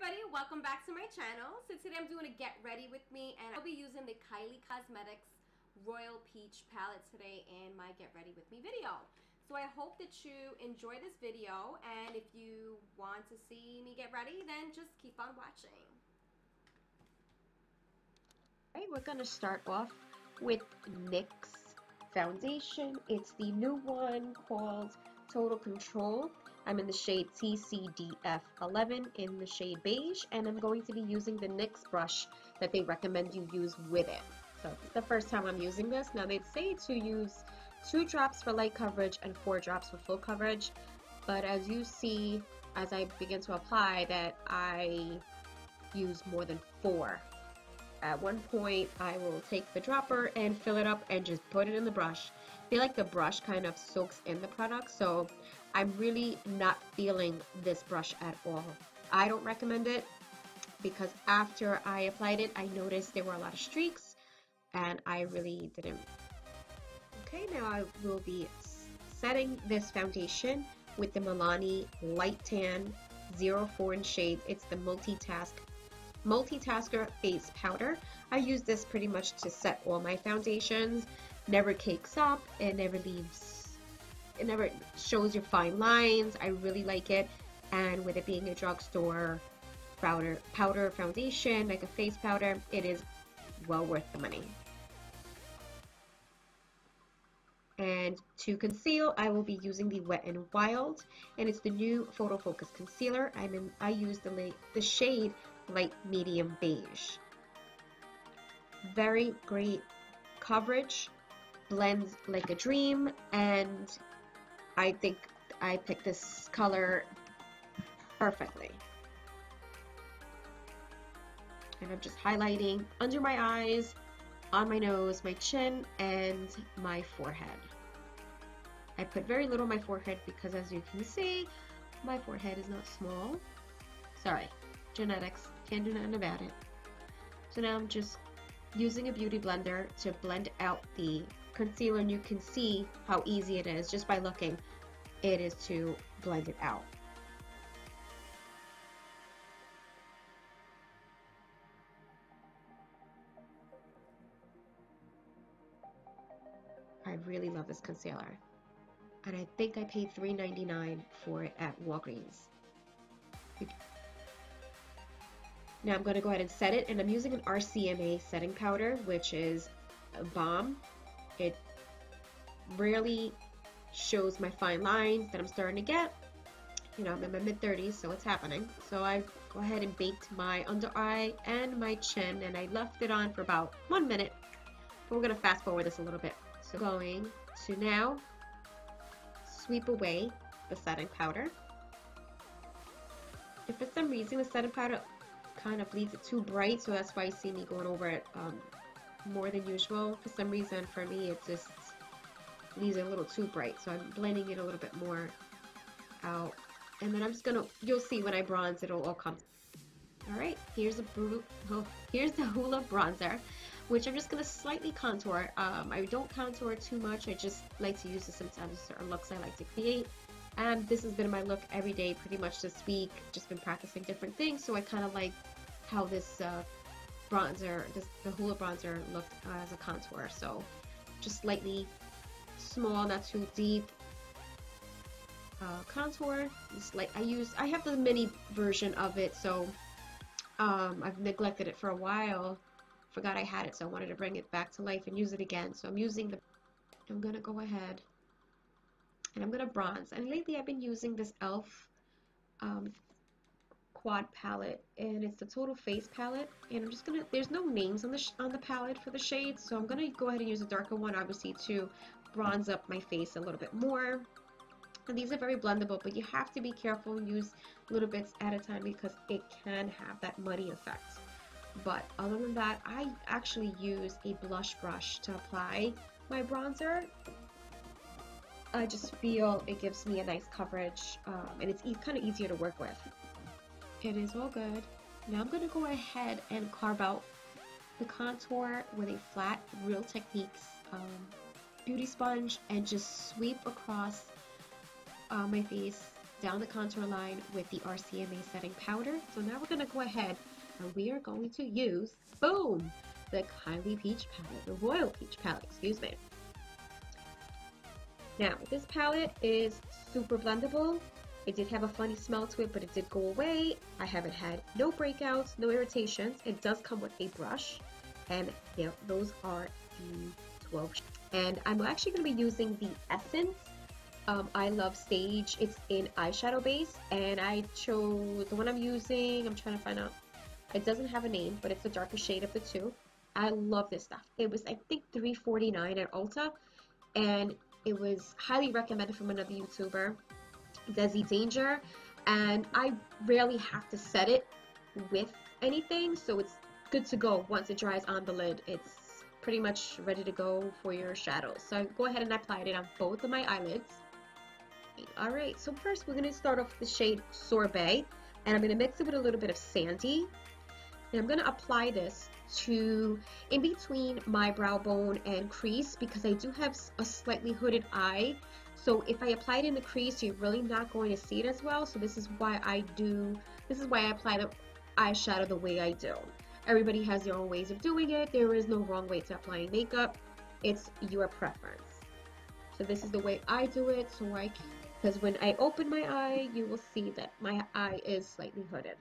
everybody, welcome back to my channel. So today I'm doing a get ready with me, and I'll be using the Kylie Cosmetics Royal Peach palette today in my get ready with me video. So I hope that you enjoy this video, and if you want to see me get ready, then just keep on watching. Okay, we're gonna start off with NYX foundation. It's the new one called Total Control. I'm in the shade TCDF11 in the shade beige, and I'm going to be using the NYX brush that they recommend you use with it. So it's the first time I'm using this. Now they say to use 2 drops for light coverage and 4 drops for full coverage, but as you see as I begin to apply that I use more than 4. At one point, I will take the dropper and fill it up and just put it in the brush. I feel like the brush kind of soaks in the product, so I'm really not feeling this brush at all. I don't recommend it because after I applied it, I noticed there were a lot of streaks and I really didn't. Okay, now I will be setting this foundation with the Milani Light Tan 04 in shade. It's the Multitasker Face Powder. I use this pretty much to set all my foundations. Never cakes up, it never leaves, it never shows your fine lines. I really like it, and with it being a drugstore powder foundation, like a face powder, it is well worth the money. And to conceal, I will be using the Wet n Wild, and it's the new Photo Focus Concealer. I use the shade Light Medium Beige. Very great coverage, blends like a dream, and I think I picked this color perfectly. And I'm just highlighting under my eyes, on my nose, my chin, and my forehead. I put very little on my forehead because, as you can see, my forehead is not small. Sorry, genetics, can't do nothing about it. So now I'm just using a beauty blender to blend out the concealer, and you can see how easy it is just by looking. It is to blend it out. I really love this concealer, and I think I paid $3.99 for it at Walgreens. Now I'm going to go ahead and set it, and I'm using an RCMA setting powder, which is a bomb. It really shows my fine lines that I'm starting to get. You know, I'm in my mid-30s, so it's happening. So I go ahead and baked my under eye and my chin, and I left it on for about 1 minute. But we're going to fast forward this a little bit. So going to now sweep away the setting powder. If for some reason the setting powder kind of leaves it too bright, so that's why you see me going over it more than usual. For some reason, for me, it just leaves it a little too bright, so I'm blending it a little bit more out. And then I'm just gonna, you'll see when I bronze, it'll all come. All right, here's the Hoola bronzer, which I'm just gonna slightly contour. I don't contour too much. I just like to use this sometimes certain looks I like to create. And this has been my look every day pretty much this week. Just been practicing different things, so I kind of like how this bronzer, the Hoola bronzer looked as a contour. So just slightly small, not too deep contour. Just like I have the mini version of it, so I've neglected it for a while. Forgot I had it, so I wanted to bring it back to life and use it again. So I'm gonna go ahead and I'm gonna bronze. And lately I've been using this e.l.f. Quad palette, and it's the Total Face palette. And I'm just gonna, there's no names on the palette for the shades, so I'm gonna go ahead and use a darker one, obviously, to bronze up my face a little bit more. And these are very blendable, but you have to be careful and use little bits at a time because it can have that muddy effect. But other than that, I actually use a blush brush to apply my bronzer. I just feel it gives me a nice coverage, and it's kind of easier to work with. It is all good. Now I'm going to go ahead and carve out the contour with a flat Real Techniques beauty sponge and just sweep across my face down the contour line with the RCMA setting powder. So now we're going to go ahead and we are going to use, boom, the Kylie Peach palette, the Royal Peach palette, excuse me. Now, this palette is super blendable. It did have a funny smell to it, but it did go away. I haven't had no breakouts, no irritations. It does come with a brush, and those are the 12. And I'm actually going to be using the Essence I Love Stage. It's in eyeshadow base, and I chose the one I'm using. I'm trying to find out. It doesn't have a name, but it's the darker shade of the two. I love this stuff. It was, I think, $3.49 at Ulta, and it was highly recommended from another YouTuber, Desi Danger, and I rarely have to set it with anything, so it's good to go once it dries on the lid. It's pretty much ready to go for your shadows. So go ahead and apply it on both of my eyelids. Alright, so first we're going to start off with the shade Sorbet, and I'm going to mix it with a little bit of Sandy. And I'm going to apply this to in between my brow bone and crease, because I do have a slightly hooded eye. So if I apply it in the crease, you're really not going to see it as well. So this is why I apply the eyeshadow the way I do. Everybody has their own ways of doing it. There is no wrong way to applying makeup. It's your preference. So this is the way I do it, so because when I open my eye, you will see that my eye is slightly hooded.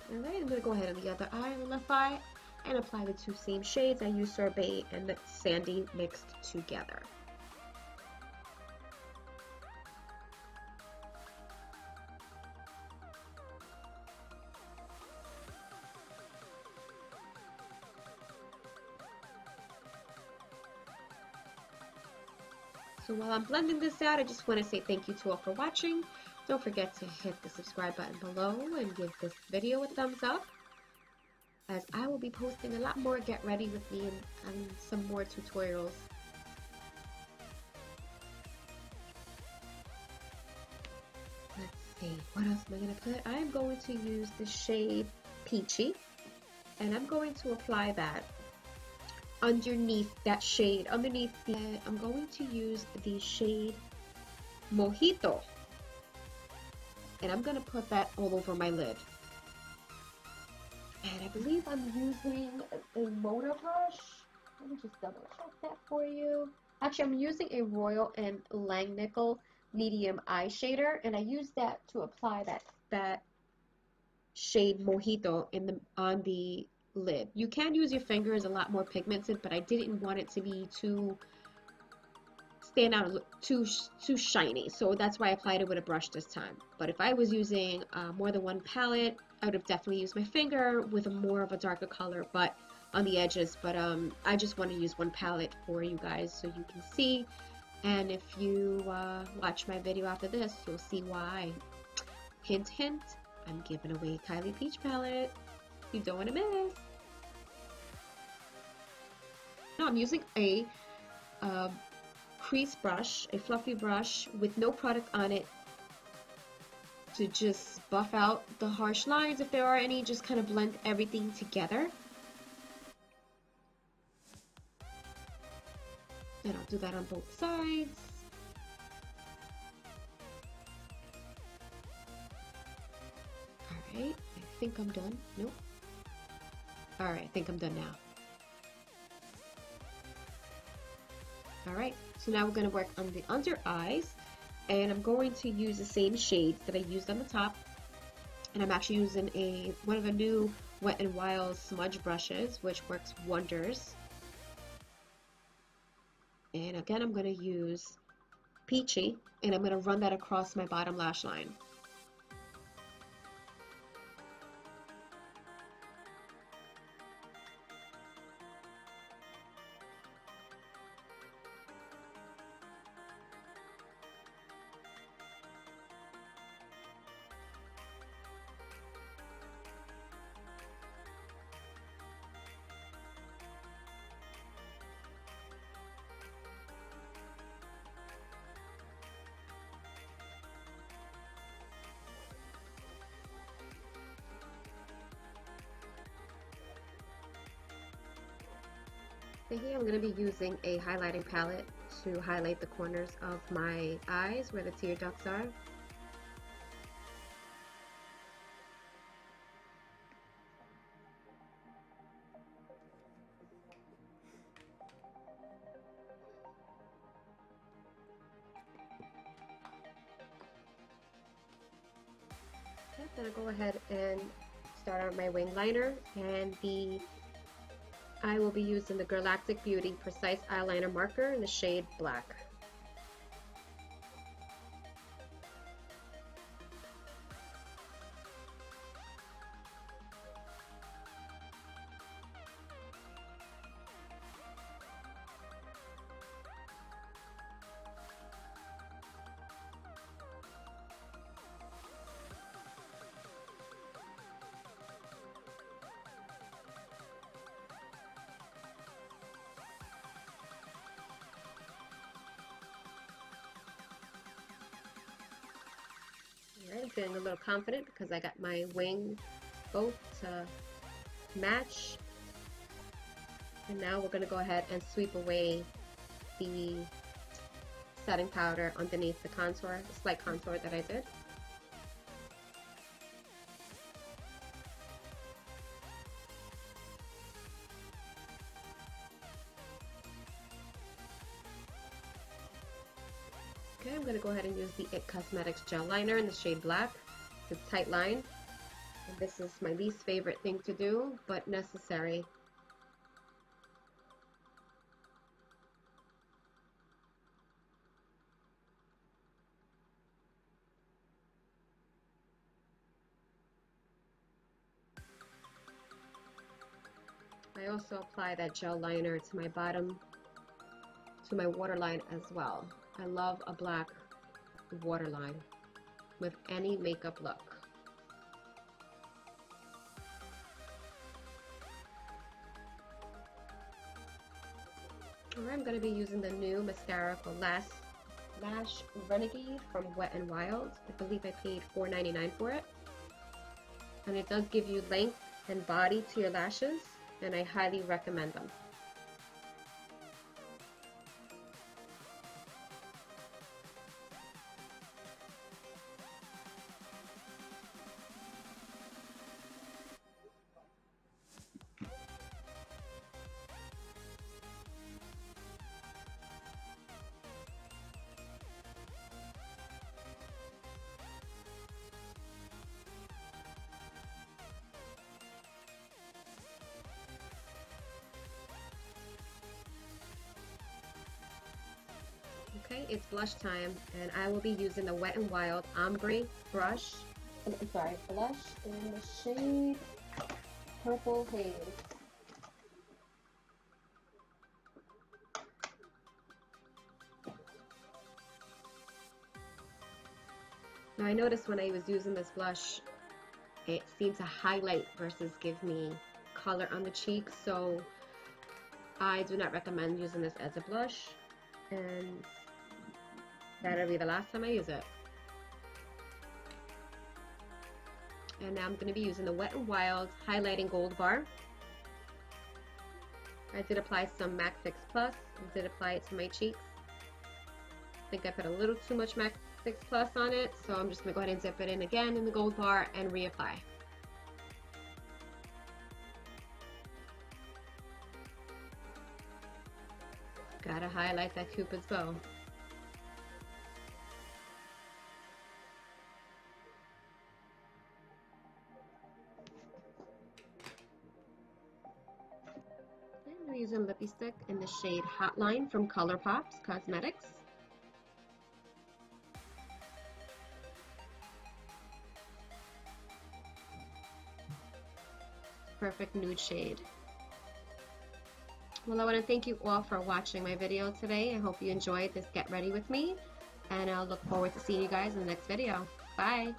Alright, I'm going to go ahead on the other eye, the left eye, and apply the two same shades. I use Sorbet and the Sandy mixed together. So while I'm blending this out, I just want to say thank you to all for watching. Don't forget to hit the subscribe button below and give this video a thumbs up, as I will be posting a lot more Get Ready With Me and some more tutorials. Let's see, what else am I going to put? I'm going to use the shade Peachy, and I'm going to apply that underneath that shade. I'm going to use the shade Mojito, and I'm going to put that all over my lid. And I believe I'm using a motor brush. Let me just double check that for you. Actually, I'm using a Royal and Langnickel medium eye shader, and I use that to apply that shade Mojito on the lid. You can use your fingers, a lot more pigmented, but I didn't want it to be too stand out and look too shiny, so that's why I applied it with a brush this time. But if I was using more than one palette, I would have definitely used my finger with more of a darker color but on the edges. But I just want to use one palette for you guys so you can see, and if you watch my video after this, you'll see why. Hint hint, I'm giving away Kylie Peach palette. You don't want to miss. Now I'm using a crease brush, a fluffy brush with no product on it, to just buff out the harsh lines if there are any, just kind of blend everything together. And I'll do that on both sides. Alright, I think I'm done. Nope. Alright, I think I'm done now. Alright, so now we're going to work on the under eyes, and I'm going to use the same shades that I used on the top, and I'm actually using one of the new Wet n Wild smudge brushes, which works wonders. And again, I'm going to use Peachy, and I'm going to run that across my bottom lash line. Here I'm going to be using a highlighting palette to highlight the corners of my eyes where the tear ducts are. Okay, then I'll go ahead and start on my wing liner, and I will be using the Galactic Beauty Precise Eyeliner Marker in the shade Black. Alright, I'm feeling a little confident because I got my wing both to match. And now we're going to go ahead and sweep away the setting powder underneath the contour, the slight contour that I did. Okay, I'm going to go ahead and use the IT Cosmetics Gel Liner in the shade Black. It's a tight line. And this is my least favorite thing to do, but necessary. I also apply that gel liner to my bottom, to my waterline as well. I love a black waterline with any makeup look. Alright, I'm going to be using the new mascara called Lash Renegade from Wet n Wild. I believe I paid $4.99 for it. And it does give you length and body to your lashes, and I highly recommend them. Okay, it's blush time, and I will be using the Wet n Wild Ombre brush. Blush in the shade Purple Haze. Now I noticed when I was using this blush, it seemed to highlight versus give me color on the cheeks, so I do not recommend using this as a blush, and that'll be the last time I use it. And now I'm going to be using the Wet n Wild Highlighting Gold Bar. I did apply some MAC Fix Plus and did apply it to my cheeks. I think I put a little too much MAC Fix Plus on it, so I'm just going to go ahead and dip it in again in the gold bar and reapply. Gotta highlight that Cupid's bow. I'm using Lippy Stick in the shade Hotline from ColourPop's Cosmetics. Perfect nude shade. Well, I want to thank you all for watching my video today. I hope you enjoyed this Get Ready With Me, and I'll look forward to seeing you guys in the next video. Bye!